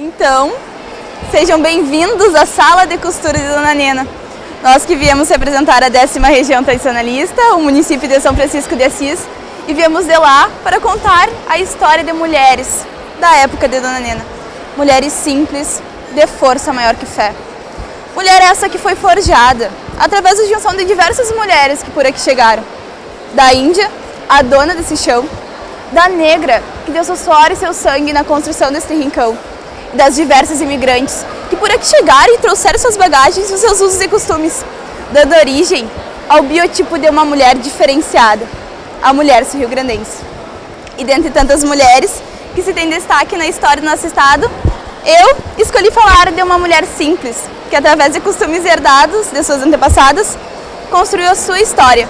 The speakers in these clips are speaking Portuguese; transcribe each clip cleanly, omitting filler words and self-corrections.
Então, sejam bem-vindos à Sala de Costura de Dona Nena. Nós que viemos representar a 10ª região tradicionalista, o município de São Francisco de Assis, e viemos de lá para contar a história de mulheres da época de Dona Nena. Mulheres simples, de força maior que fé. Mulher essa que foi forjada através da junção de diversas mulheres que por aqui chegaram. Da Índia, a dona desse chão, da negra, que deu seu suor e seu sangue na construção deste rincão, e das diversas imigrantes que por aqui chegaram e trouxeram suas bagagens e os seus usos e costumes, dando origem ao biotipo de uma mulher diferenciada, a mulher sul-rio-grandense. E dentre tantas mulheres que se tem destaque na história do nosso estado, eu escolhi falar de uma mulher simples, que através de costumes herdados de suas antepassadas, construiu a sua história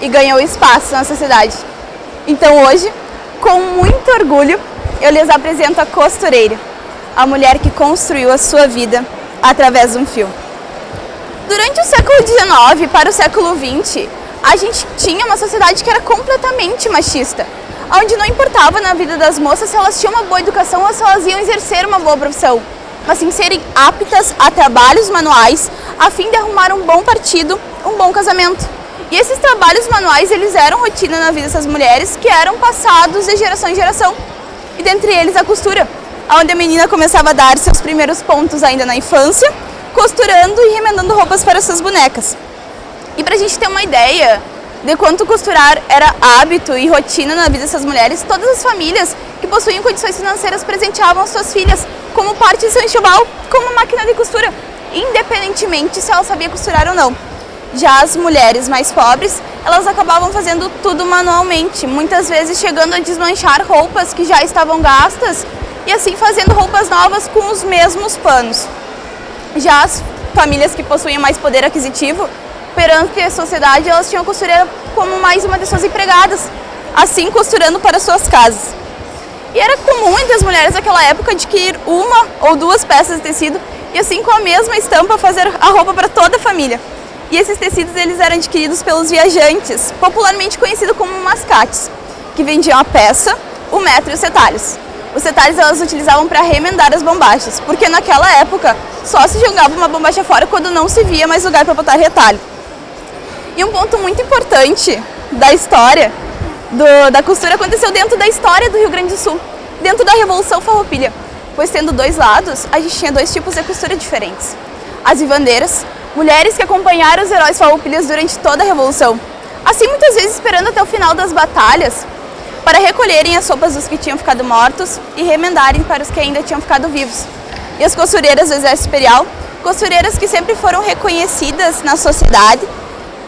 e ganhou espaço na sociedade. Então hoje, com muito orgulho, eu lhes apresento a costureira, a mulher que construiu a sua vida através de um fio. Durante o século XIX para o século XX, a gente tinha uma sociedade que era completamente machista, onde não importava na vida das moças se elas tinham uma boa educação ou se elas iam exercer uma boa profissão, mas sim serem aptas a trabalhos manuais a fim de arrumar um bom partido, um bom casamento. E esses trabalhos manuais, eles eram rotina na vida dessas mulheres que eram passados de geração em geração. E dentre eles a costura, onde a menina começava a dar seus primeiros pontos ainda na infância, costurando e remendando roupas para suas bonecas. E para a gente ter uma ideia de quanto costurar era hábito e rotina na vida dessas mulheres, todas as famílias que possuíam condições financeiras presenteavam suas filhas como parte de seu enxoval, como máquina de costura, independentemente se ela sabia costurar ou não. Já as mulheres mais pobres, elas acabavam fazendo tudo manualmente, muitas vezes chegando a desmanchar roupas que já estavam gastas e assim fazendo roupas novas com os mesmos panos. Já as famílias que possuíam mais poder aquisitivo, perante a sociedade, elas tinham a costureira como mais uma de suas empregadas, assim costurando para suas casas. E era comum entre as mulheres daquela época adquirir uma ou duas peças de tecido e assim com a mesma estampa fazer a roupa para toda a família. E esses tecidos eles eram adquiridos pelos viajantes, popularmente conhecidos como mascates, que vendiam a peça, o metro e os retalhos. Os retalhos elas utilizavam para remendar as bombachas, porque naquela época só se jogava uma bombacha fora quando não se via mais lugar para botar retalho. E um ponto muito importante da história da costura aconteceu dentro da história do Rio Grande do Sul, dentro da Revolução Farroupilha, pois tendo dois lados, a gente tinha dois tipos de costura diferentes. As vivandeiras, mulheres que acompanharam os heróis farroupilhas durante toda a Revolução, assim muitas vezes esperando até o final das batalhas para recolherem as roupas dos que tinham ficado mortos e remendarem para os que ainda tinham ficado vivos. E as costureiras do Exército Imperial, costureiras que sempre foram reconhecidas na sociedade,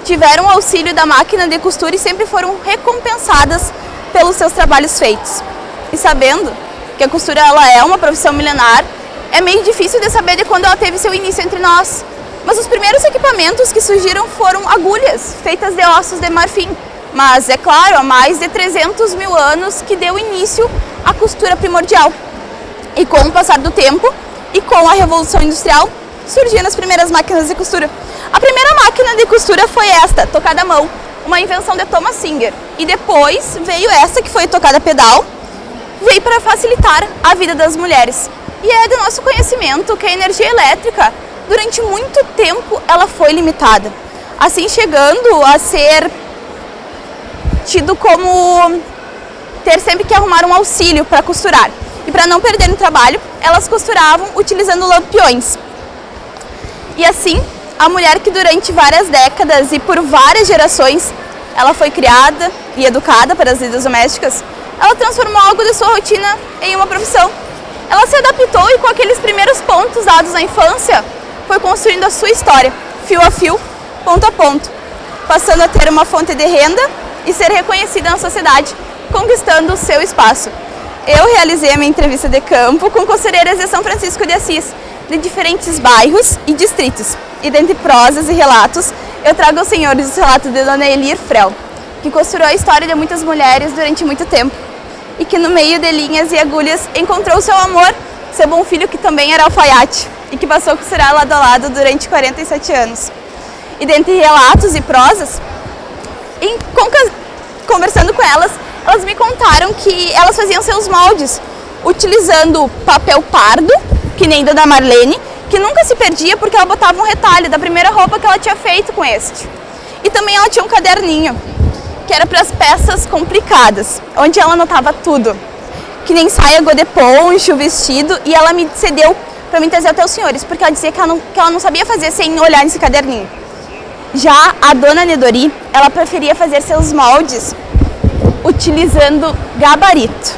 tiveram o auxílio da máquina de costura e sempre foram recompensadas pelos seus trabalhos feitos. E sabendo que a costura ela é uma profissão milenar, é meio difícil de saber de quando ela teve seu início entre nós. Mas os primeiros equipamentos que surgiram foram agulhas, feitas de ossos de marfim. Mas, é claro, há mais de 300 mil anos que deu início à costura primordial. E com o passar do tempo e com a Revolução Industrial, surgiram as primeiras máquinas de costura. A primeira máquina de costura foi esta, tocada à mão, uma invenção de Thomas Singer. E depois veio essa, que foi tocada a pedal, veio para facilitar a vida das mulheres. E é do nosso conhecimento que a energia elétrica, durante muito tempo, ela foi limitada. Assim, chegando a ser tido como ter sempre que arrumar um auxílio para costurar. E para não perder no trabalho, elas costuravam utilizando lampiões. E assim, a mulher que durante várias décadas e por várias gerações, ela foi criada e educada para as vidas domésticas, ela transformou algo de sua rotina em uma profissão. Ela se adaptou e com aqueles primeiros pontos dados na infância, foi construindo a sua história, fio a fio, ponto a ponto, passando a ter uma fonte de renda e ser reconhecida na sociedade, conquistando o seu espaço. Eu realizei a minha entrevista de campo com costureiras de São Francisco de Assis, de diferentes bairros e distritos. E dentre prosas e relatos, eu trago aos senhores o relato de Dona Elir Frel, que costurou a história de muitas mulheres durante muito tempo, e que no meio de linhas e agulhas encontrou seu amor, seu bom filho que também era alfaiate, e que passou a costurar lado a lado durante 47 anos. E dentre relatos e prosas, conversando com elas, elas me contaram que elas faziam seus moldes utilizando papel pardo que nem Dona Marlene, que nunca se perdia porque ela botava um retalho da primeira roupa que ela tinha feito com este. E também ela tinha um caderninho, que era para as peças complicadas, onde ela anotava tudo. Que nem saia, godê poncho, vestido, e ela me cedeu para me trazer até os senhores, porque ela dizia que ela não sabia fazer sem olhar nesse caderninho. Já a Dona Nedori, ela preferia fazer seus moldes utilizando gabarito,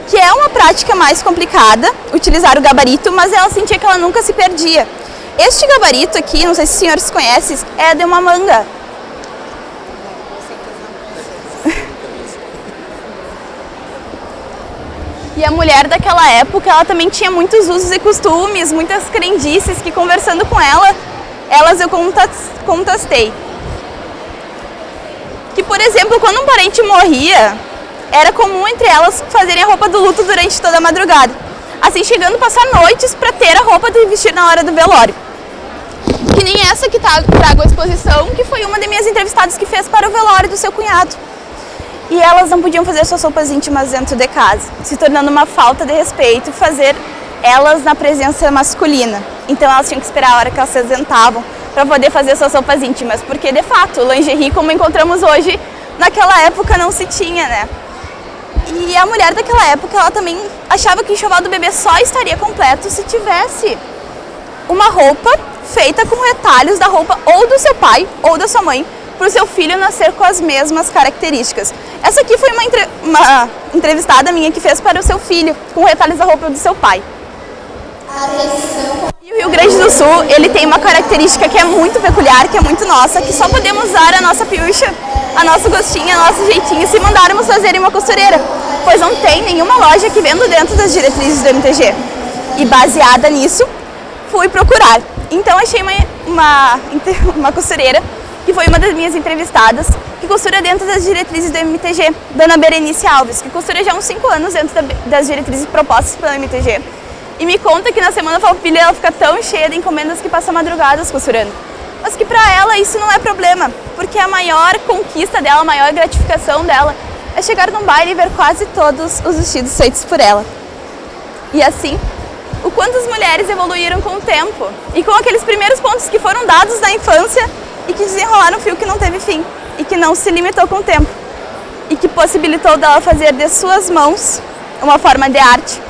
que é uma prática mais complicada, utilizar o gabarito, mas ela sentia que ela nunca se perdia. Este gabarito aqui, não sei se os senhores conhecem, é de uma manga. E a mulher daquela época, ela também tinha muitos usos e costumes, muitas crendices que, conversando com elas eu contestei. Que, por exemplo, quando um parente morria, era comum entre elas fazerem a roupa do luto durante toda a madrugada. Assim, chegando a passar noites para ter a roupa de vestir na hora do velório. Que nem essa que trago à exposição, que foi uma das minhas entrevistadas que fez para o velório do seu cunhado. E elas não podiam fazer suas roupas íntimas dentro de casa, se tornando uma falta de respeito fazer elas na presença masculina. Então elas tinham que esperar a hora que elas se ausentavam para poder fazer suas roupas íntimas, porque de fato o lingerie, como encontramos hoje, naquela época não se tinha, né? E a mulher daquela época, ela também achava que o enxoval do bebê só estaria completo se tivesse uma roupa feita com retalhos da roupa ou do seu pai ou da sua mãe, para o seu filho nascer com as mesmas características. Essa aqui foi uma entrevistada minha que fez para o seu filho, com retalhos da roupa do seu pai. E o Rio Grande do Sul, ele tem uma característica que é muito peculiar, que é muito nossa, que só podemos usar a nossa piucha, a nosso gostinho, a nosso jeitinho, se mandarmos fazer em uma costureira, pois não tem nenhuma loja que venda dentro das diretrizes do MTG. E baseada nisso, fui procurar. Então achei uma costureira, que foi uma das minhas entrevistadas, que costura dentro das diretrizes do MTG, Dona Berenice Alves, que costura já há uns 5 anos dentro das diretrizes propostas pelo MTG. E me conta que na Semana Farroupilha ela fica tão cheia de encomendas que passa madrugadas costurando. Mas que pra ela isso não é problema, porque a maior conquista dela, a maior gratificação dela é chegar num baile e ver quase todos os vestidos feitos por ela. E assim, o quanto as mulheres evoluíram com o tempo e com aqueles primeiros pontos que foram dados na infância e que desenrolaram um fio que não teve fim e que não se limitou com o tempo e que possibilitou dela fazer de suas mãos uma forma de arte,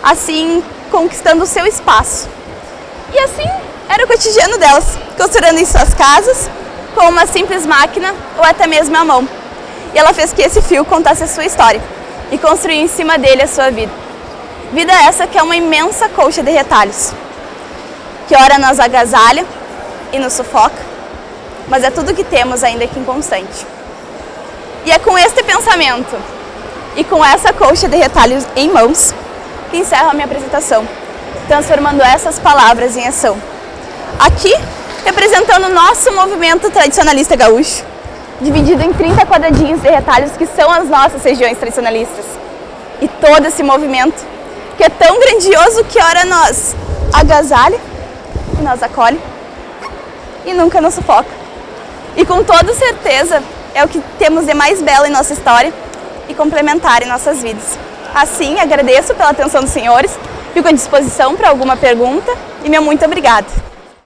assim conquistando o seu espaço. E assim era o cotidiano delas, costurando em suas casas, com uma simples máquina ou até mesmo à mão. E ela fez que esse fio contasse a sua história e construiu em cima dele a sua vida. Vida essa que é uma imensa colcha de retalhos, que ora nos agasalha e nos sufoca, mas é tudo que temos ainda que inconstante. E é com este pensamento e com essa colcha de retalhos em mãos que encerro a minha apresentação, transformando essas palavras em ação. Aqui, representando o nosso movimento tradicionalista gaúcho, dividido em 30 quadradinhos de retalhos que são as nossas regiões tradicionalistas. E todo esse movimento, que é tão grandioso que ora nós agasalha e nós acolhe e nunca nos sufoca. E com toda certeza é o que temos de mais belo em nossa história e complementar em nossas vidas. Assim, agradeço pela atenção dos senhores, fico à disposição para alguma pergunta e meu muito obrigada.